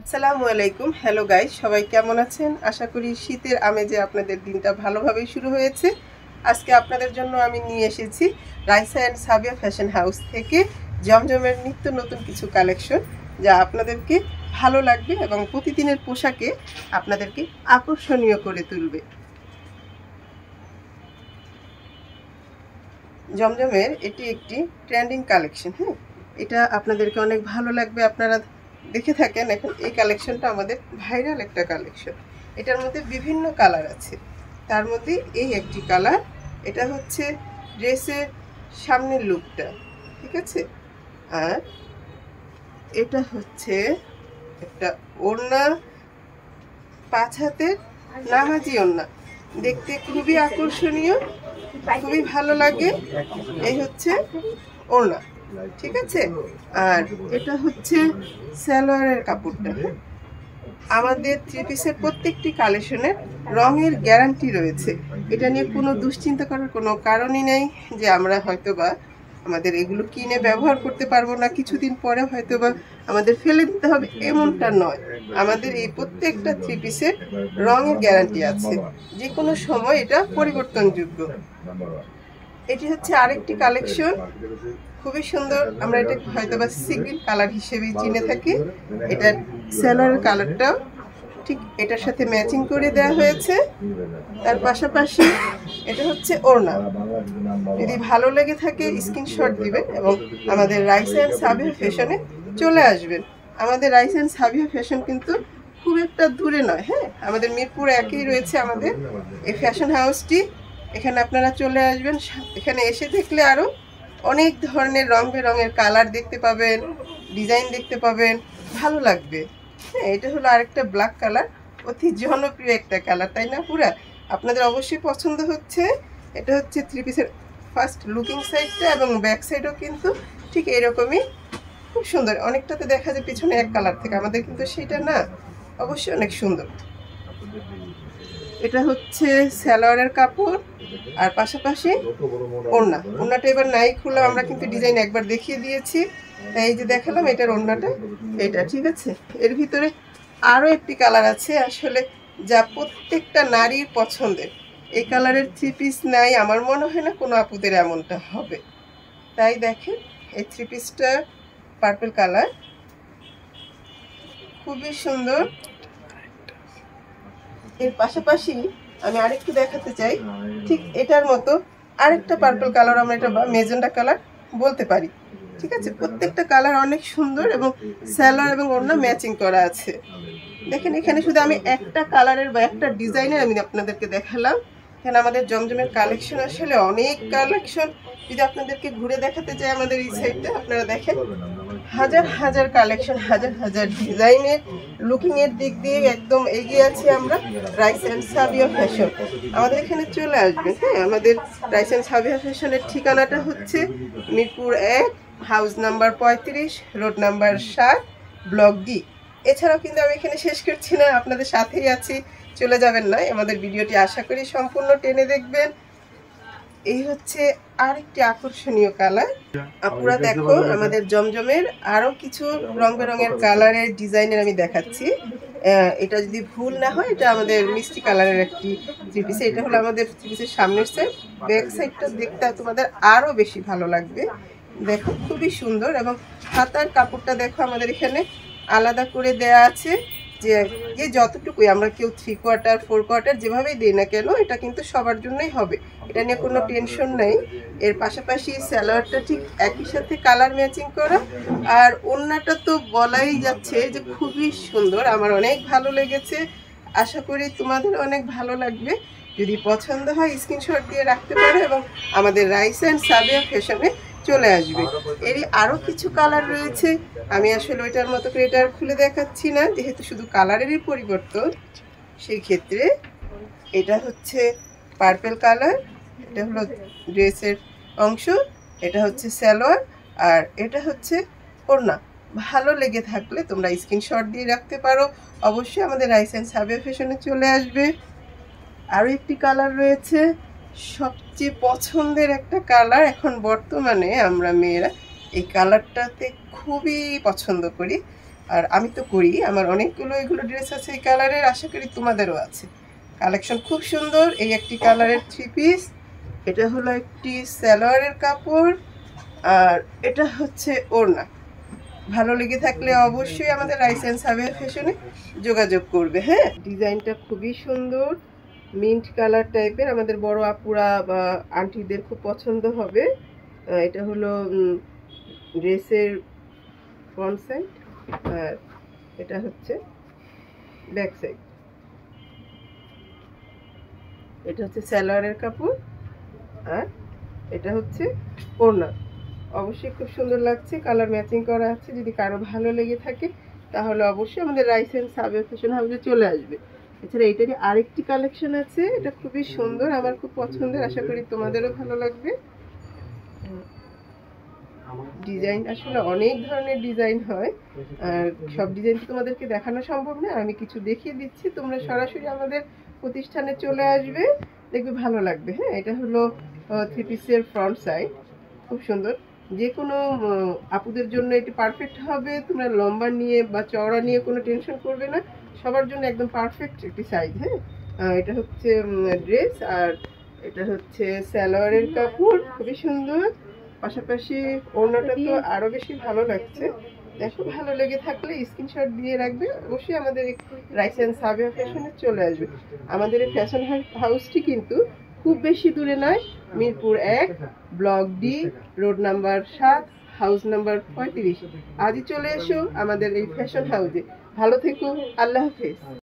আসসালামু আলাইকুম। Hello guys, সবাই কেমন আছেন? আশা করি শীতের আমেজে আপনাদের দিনটা ভালোভাবেই শুরু হয়েছে। আজকে আপনাদের জন্য আমি নিয়ে এসেছি Raisa and Sabiya fashion house থেকে জমজমের নিত্য নতুন কিছু কালেকশন, যা আপনাদেরকে ভালো লাগবে এবং প্রতিদিনের পোশাকে আপনাদেরকে আকর্ষণীয় করে তুলবে। জমজমের এটি একটি ট্রেন্ডিং কালেকশন। হ্যাঁ, এটা আপনাদেরকে অনেক ভালো লাগবে। আপনারা দেখে থাকেন, এখন এই কালেকশনটা আমাদের ভাইরাল একটা কালেকশন। এটার মধ্যে বিভিন্ন কালার আছে, তার মধ্যে এই একটি কালার। এটা হচ্ছে ড্রেসের সামনের লুকটা, ঠিক আছে। আর এটা হচ্ছে একটা ওড়না, 5 হাতের নামাজি ওড়না, দেখতে খুবই আকর্ষণীয়, খুবই ভালো লাগে। এই হচ্ছে ওড়না, ঠিক আছে। আর এটা হচ্ছে সালোয়ারের কাপড়টা। আমাদের থ্রি পিসের প্রত্যেকটি কালেকশনের রঙের গ্যারান্টি রয়েছে। এটা নিয়ে কোনো দুশ্চিন্তা করার কোনো কারণই নেই যে আমরা হয়তোবা আমাদের এগুলো কিনে ব্যবহার করতে পারবো না, কিছুদিন পরে হয়তোবা আমাদের ফেলে দিতে হবে, এমনটা নয়। আমাদের এই প্রত্যেকটা থ্রি পিসের রঙের গ্যারান্টি আছে, যে কোনো সময় এটা পরিবর্তনযোগ্য। এটি হচ্ছে আরেকটি কালেকশন, খুবই সুন্দর। আমরা এটা হয়তোবা সিগ্রিন কালার হিসেবেই চিনে থাকি। এটার সালোয়ারের কালারটাও ঠিক এটার সাথে ম্যাচিং করে দেওয়া হয়েছে। তার পাশাপাশি এটা হচ্ছে ওড়না। যদি ভালো লেগে থাকে স্ক্রিনশট দিবেন এবং আমাদের রাইসা অ্যান্ড সাবিয়া ফ্যাশনে চলে আসবেন। আমাদের রাইসা অ্যান্ড সাবিয়া ফ্যাশন কিন্তু খুব একটা দূরে নয়। হ্যাঁ, আমাদের মিরপুর একেই রয়েছে আমাদের এই ফ্যাশন হাউসটি। এখানে আপনারা চলে আসবেন। এখানে এসে দেখলে আরও অনেক ধরনের রং বেরঙের কালার দেখতে পাবেন, ডিজাইন দেখতে পাবেন, ভালো লাগবে। হ্যাঁ, এটা হলো আরেকটা ব্ল্যাক কালার, অতি জনপ্রিয় একটা কালার, তাই না? পুরা আপনাদের অবশ্যই পছন্দ হচ্ছে। এটা হচ্ছে থ্রি পিসের ফার্স্ট লুকিং সাইডটা, এবং ব্যাক সাইডও কিন্তু ঠিক এরকমই, খুব সুন্দর। অনেকটাতে দেখা যায় পিছনে এক কালার থেকে, আমাদের কিন্তু সেটা না, অবশ্যই অনেক সুন্দর। এটা হচ্ছে সালোয়ারের কাপড়, আর পাশাপাশি ওড়নাটা এবার নাই খুলে আমরা কিন্তু ডিজাইন একবার দেখিয়ে দিয়েছি, তাই এই যে দেখালাম এটার ওড়নাটা এটা, ঠিক আছে। এর ভিতরে আরও একটি কালার আছে আসলে, যা প্রত্যেকটা নারীর পছন্দের। এই কালারের থ্রি পিস নাই, আমার মনে হয় না কোনো আপুদের এমনটা হবে। তাই দেখেন, এই থ্রি পিসটা পার্পল কালার, খুবই সুন্দর। এর পাশাপাশি আমি আরেকটু দেখাতে চাই, ঠিক এটার মতো আরেকটা পার্পল কালার, আমরা এটা মেজেন্ডা কালার বলতে পারি, ঠিক আছে। প্রত্যেকটা কালার অনেক সুন্দর এবং সালোয়ার এবং ওড়না ম্যাচিং করা আছে। দেখেন, এখানে শুধু আমি একটা কালারের বা একটা ডিজাইনের আমি আপনাদেরকে দেখালাম। এখানে আমাদের জমজমের কালেকশন আসলে অনেক কালেকশন। যদি আপনাদেরকে ঘুরে দেখাতে চাই আমাদের এই সাইডটা, আপনারা দেখেন হাজার হাজার কালেকশন, হাজার হাজার ডিজাইনের, লুকিংয়ের দিক দিয়ে একদম এগিয়ে আছি আমরা রাইসা অ্যান্ড সাবিয়া ফ্যাশন। আমাদের এখানে চলে আসবেন। হ্যাঁ, আমাদের রাইসা অ্যান্ড সাবিয়া ফ্যাশনের ঠিকানাটা হচ্ছে Mirpur 1, house number 35, road number 7, block D. এছাড়াও কিন্তু আমি এখানে শেষ করছি না, আপনাদের সাথেই আছি, চলে যাবেন না। আমাদের ভিডিওটি আশা করি সম্পূর্ণ টেনে দেখবেন। এই হচ্ছে আরেকটি আকর্ষণীয় কালার। আপুরা দেখো, আমাদের জমজমের আরো কিছু রং বেরঙের কালারের ডিজাইনের আমি দেখাচ্ছি। এটা যদি ভুল না হয়, এটা আমাদের মিষ্টি কালারের একটি থ্রি পিস। এটা হলো আমাদের থ্রি পিসের সামনের সাইড। ব্যাক সাইডটা দেখতে তোমাদের আরো বেশি ভালো লাগবে। দেখো, খুবই সুন্দর। এবং হাতার কাপড়টা দেখো, আমাদের এখানে আলাদা করে দেয়া আছে, যে যতটুকুই আমরা কেউ 3/4 4/4 যেভাবেই দিই না কেন, এটা কিন্তু সবার জন্যই হবে, এটা নিয়ে কোনো টেনশন নেই। এর পাশাপাশি সালোয়ারটা ঠিক একই সাথে কালার ম্যাচিং করা, আর ওড়নাটা তো বলাই যাচ্ছে যে খুবই সুন্দর, আমার অনেক ভালো লেগেছে। আশা করি তোমাদের অনেক ভালো লাগবে। যদি পছন্দ হয় স্ক্রিনশট দিয়ে রাখতে পারো এবং আমাদের রাইসা অ্যান্ড সাবিয়া ফ্যাশনে চলে আসবে। এরই আরও কিছু কালার রয়েছে, আমি আসলে ওইটার মতো করে এটা খুলে দেখাচ্ছি না, যেহেতু শুধু কালারেরই পরিবর্তন। সেই ক্ষেত্রে এটা হচ্ছে পার্পল কালার, এটা হলো ড্রেসের অংশ, এটা হচ্ছে সালোয়ার, আর এটা হচ্ছে ওড়না। ভালো লেগে থাকলে তোমরা স্ক্রিনশট দিয়ে রাখতে পারো। অবশ্যই আমাদের রাইসা অ্যান্ড সাবিয়া ফ্যাশনে চলে আসবে। আরও একটি কালার রয়েছে, সবচেয়ে পছন্দের একটা কালার। এখন বর্তমানে আমরা মেয়েরা এই কালারটাতে খুবই পছন্দ করি। আর আমি তো করি, আমার অনেকগুলো এগুলো ড্রেস আছে এই কালারের, আশা করি তোমাদেরও আছে। কালেকশন খুব সুন্দর। এই একটি কালারের 3 পিস, এটা হলো একটি সালোয়ারের কাপড়, আর এটা হচ্ছে ওড়না। ভালো লেগে থাকলে অবশ্যই আমাদের রাইস অ্যান্ড সাবিয়া ফ্যাশনে যোগাযোগ করবে। হ্যাঁ, ডিজাইনটা খুবই সুন্দর, মিন্ট কালার টাইপের, আমাদের বড় আপুরা বা আন্টিদের খুব পছন্দ হবে। এটা হলো ড্রেসের ফ্রন্ট সাইড, আর এটা হচ্ছে ব্যাক সাইড। এটা হচ্ছে সালোয়ারের কাপড়, আর এটা হচ্ছে ওড়না। অবশ্যই খুব সুন্দর লাগছে, কালার ম্যাচিং করা আছে। যদি কারো ভালো লেগে থাকে তাহলে অবশ্যই আমাদের রাইস অ্যান্ড সাবিয়া ফ্যাশন হাউসে চলে আসবে। এছাড়া এইটারই আরেকটি কালেকশন আছে, এটা খুবই সুন্দর, আমার খুব পছন্দের, আশা করি তোমাদেরও ভালো লাগবে। ডিজাইন আসলে অনেক ধরনের ডিজাইন হয়, আর সব ডিজাইন তো তোমাদেরকে দেখানো সম্ভব না, আমি কিছু দেখিয়ে দিচ্ছি, তোমরা সরাসরি আমাদের প্রতিষ্ঠানে চলে আসবে, দেখবে ভালো লাগবে। হ্যাঁ, এটা হলো 3 পিসের ফ্রন্ট সাইড, খুব সুন্দর। যে কোনো আপুদের জন্য এটি পারফেক্ট হবে, তোমরা লম্বা নিয়ে বা চওড়া নিয়ে কোনো টেনশন করবে না, সবার জন্য একদম পারফেক্ট একটি সাইজ। হ্যাঁ, এটা হচ্ছে ড্রেস, আর এটা হচ্ছে সালোয়ারের কাপড়, খুবই সুন্দর। পাশাপাশি ওড়নাটা তো আরো বেশি ভালো লাগছে। দেখো, ভালো লেগে থাকলে স্ক্রিনশট দিয়ে রাখবে, অবশ্যই আমাদের রাইস অ্যান্ড সাবিয়া ফ্যাশনে চলে আসবে। আমাদের এই ফ্যাশন হাউসটি কিন্তু খুব বেশি দূরে নয়, Mirpur 1, block D, road number 7, house number 35। আজই চলে এসো আমাদের এই ফ্যাশন হাউসে। ভালো থেকো, আল্লাহ হাফেজ।